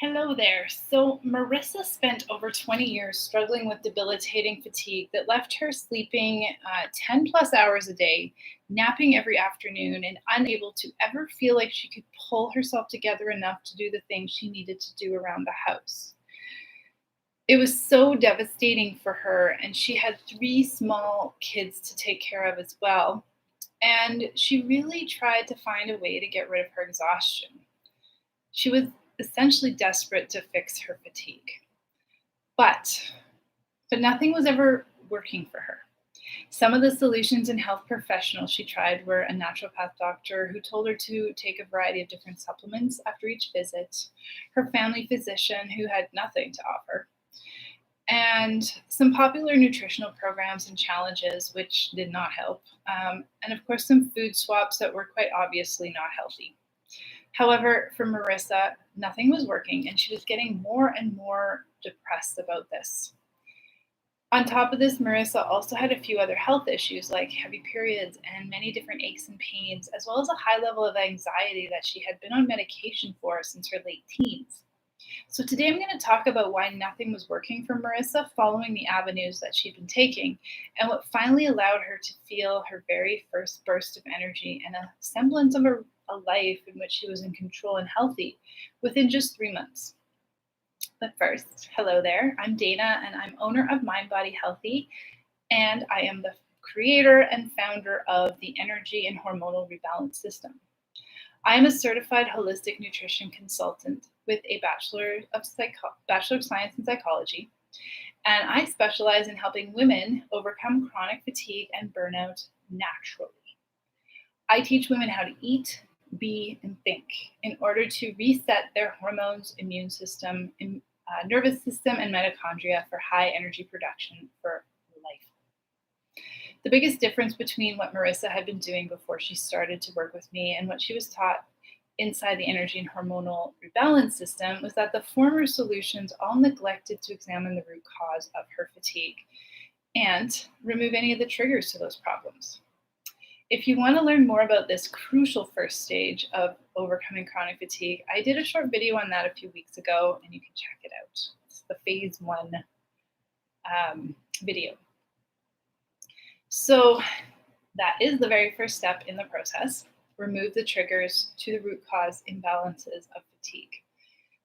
Hello there. So, Marissa spent over 20 years struggling with debilitating fatigue that left her sleeping 10 plus hours a day, napping every afternoon, and unable to ever feel like she could pull herself together enough to do the things she needed to do around the house. It was so devastating for her, and she had three small kids to take care of as well. And she really tried to find a way to get rid of her exhaustion. She was essentially desperate to fix her fatigue. But but nothing was ever working for her. Some of the solutions and health professionals she tried were a naturopath doctor who told her to take a variety of different supplements after each visit, her family physician who had nothing to offer, and some popular nutritional programs and challenges which did not help, and of course some food swaps that were quite obviously not healthy. However, for Marissa, nothing was working and she was getting more and more depressed about this. On top of this, Marissa also had a few other health issues like heavy periods and many different aches and pains, as well as a high level of anxiety that she had been on medication for since her late teens. So, today I'm going to talk about why nothing was working for Marissa following the avenues that she'd been taking, and what finally allowed her to feel her very first burst of energy and a semblance of a life in which she was in control and healthy within just 3 months. But first, hello there. I'm Dana, and I'm owner of Mind Body Healthy, and I am the creator and founder of the Energy and Hormonal Rebalance System. I am a certified holistic nutrition consultant with a Bachelor of Science in Psychology, and I specialize in helping women overcome chronic fatigue and burnout naturally. I teach women how to eat, be, and think in order to reset their hormones, immune system, nervous system, and mitochondria for high energy production for life. The biggest difference between what Marissa had been doing before she started to work with me and what she was taught inside the energy and hormonal rebalance system was that the former solutions all neglected to examine the root cause of her fatigue and remove any of the triggers to those problems. If you want to learn more about this crucial first stage of overcoming chronic fatigue, I did a short video on that a few weeks ago, and you can check it out. It's the phase one video. So that is the very first step in the process. Remove the triggers to the root cause imbalances of fatigue.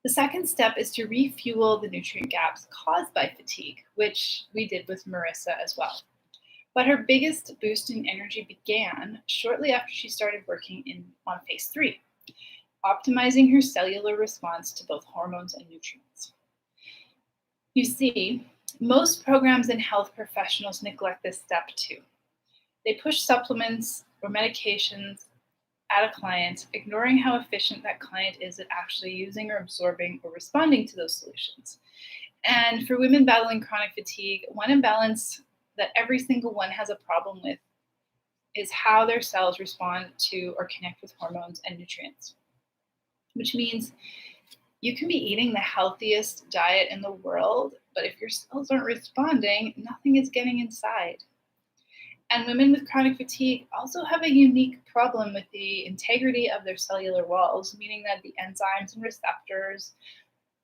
The second step is to refuel the nutrient gaps caused by fatigue, which we did with Marissa as well. But her biggest boost in energy began shortly after she started working on phase three, optimizing her cellular response to both hormones and nutrients. You see, most programs and health professionals neglect this step too. They push supplements or medications at a client, ignoring how efficient that client is at actually using or absorbing or responding to those solutions. And for women battling chronic fatigue, one imbalance that every single one has a problem with is how their cells respond to or connect with hormones and nutrients, which means you can be eating the healthiest diet in the world, but if your cells aren't responding, nothing is getting inside. And women with chronic fatigue also have a unique problem with the integrity of their cellular walls, meaning that the enzymes and receptors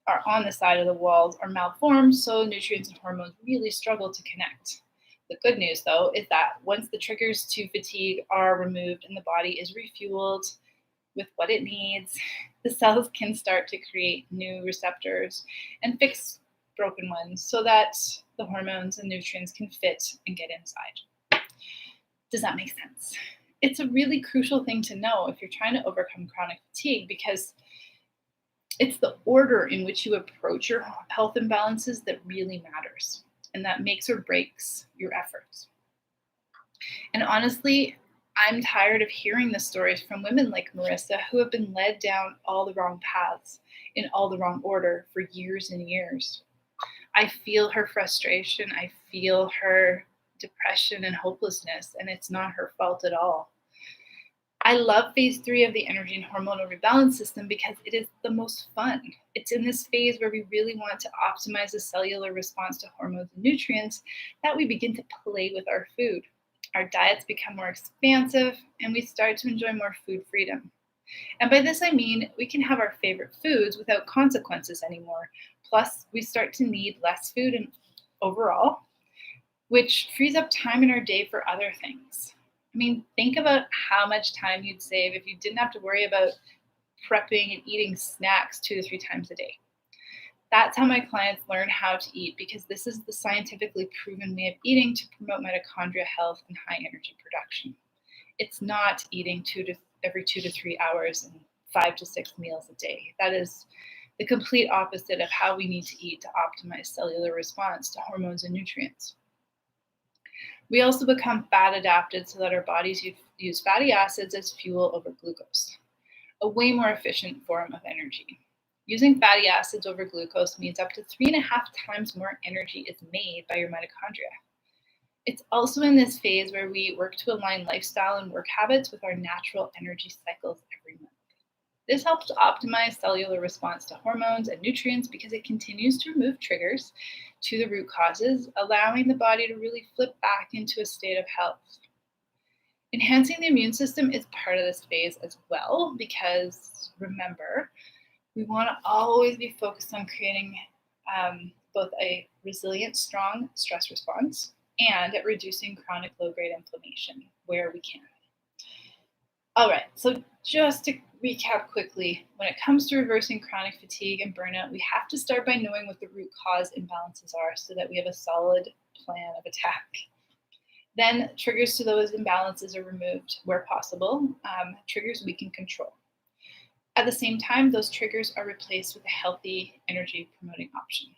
are on the side of the walls are malformed, so nutrients and hormones really struggle to connect. The good news, though, is that once the triggers to fatigue are removed and the body is refueled with what it needs, the cells can start to create new receptors and fix broken ones so that the hormones and nutrients can fit and get inside. Does that make sense? It's a really crucial thing to know if you're trying to overcome chronic fatigue because it's the order in which you approach your health imbalances that really matters and that makes or breaks your efforts. And honestly, I'm tired of hearing the stories from women like Marissa who have been led down all the wrong paths in all the wrong order for years and years. I feel her frustration. I feel her depression and hopelessness, and it's not her fault at all. I love phase three of the energy and hormonal rebalance system because it is the most fun. It's in this phase where we really want to optimize the cellular response to hormones and nutrients that we begin to play with our food. Our diets become more expansive and we start to enjoy more food freedom. And by this, I mean we can have our favorite foods without consequences anymore. Plus, we start to need less food and overall, which frees up time in our day for other things. I mean, think about how much time you'd save if you didn't have to worry about prepping and eating snacks 2 to 3 times a day. That's how my clients learn how to eat because this is the scientifically proven way of eating to promote mitochondria health and high energy production. It's not eating every 2 to 3 hours and 5 to 6 meals a day. That is the complete opposite of how we need to eat to optimize cellular response to hormones and nutrients. We also become fat adapted so that our bodies use fatty acids as fuel over glucose, a way more efficient form of energy. Using fatty acids over glucose means up to 3.5 times more energy is made by your mitochondria. It's also in this phase where we work to align lifestyle and work habits with our natural energy cycles every month. This helps to optimize cellular response to hormones and nutrients because it continues to remove triggers to the root causes, allowing the body to really flip back into a state of health. Enhancing the immune system is part of this phase as well because remember, we want to always be focused on creating both a resilient, strong stress response and at reducing chronic low-grade inflammation where we can. All right, so just to recap quickly, when it comes to reversing chronic fatigue and burnout, we have to start by knowing what the root cause imbalances are so that we have a solid plan of attack. Then triggers to those imbalances are removed where possible, triggers we can control. At the same time, those triggers are replaced with a healthy energy promoting option.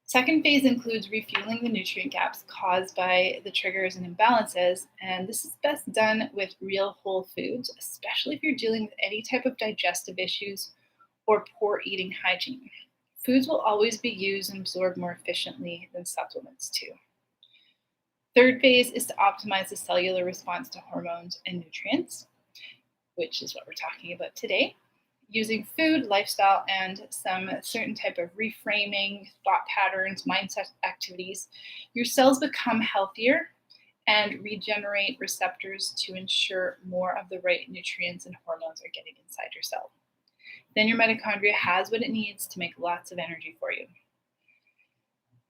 Second phase includes refueling the nutrient gaps caused by the triggers and imbalances, and this is best done with real whole foods, especially if you're dealing with any type of digestive issues or poor eating hygiene. Foods will always be used and absorbed more efficiently than supplements too. Third phase is to optimize the cellular response to hormones and nutrients, which is what we're talking about today. Using food, lifestyle, and some certain type of reframing, thought patterns, mindset activities, your cells become healthier and regenerate receptors to ensure more of the right nutrients and hormones are getting inside your cell. Then your mitochondria has what it needs to make lots of energy for you.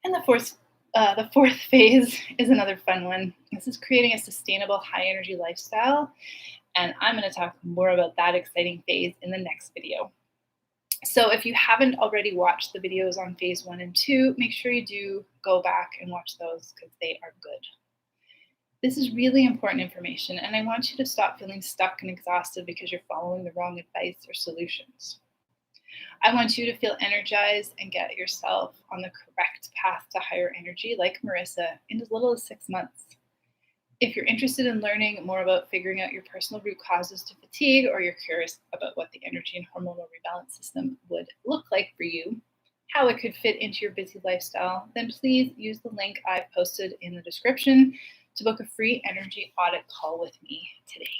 And the fourth phase is another fun one. This is creating a sustainable high energy lifestyle. And I'm going to talk more about that exciting phase in the next video. So if you haven't already watched the videos on phase 1 and 2, make sure you do go back and watch those because they are good. This is really important information, and I want you to stop feeling stuck and exhausted because you're following the wrong advice or solutions. I want you to feel energized and get yourself on the correct path to higher energy like Marissa in as little as 6 months. If you're interested in learning more about figuring out your personal root causes to fatigue, or you're curious about what the energy and hormonal rebalance system would look like for you, how it could fit into your busy lifestyle, then please use the link I've posted in the description to book a free energy audit call with me today.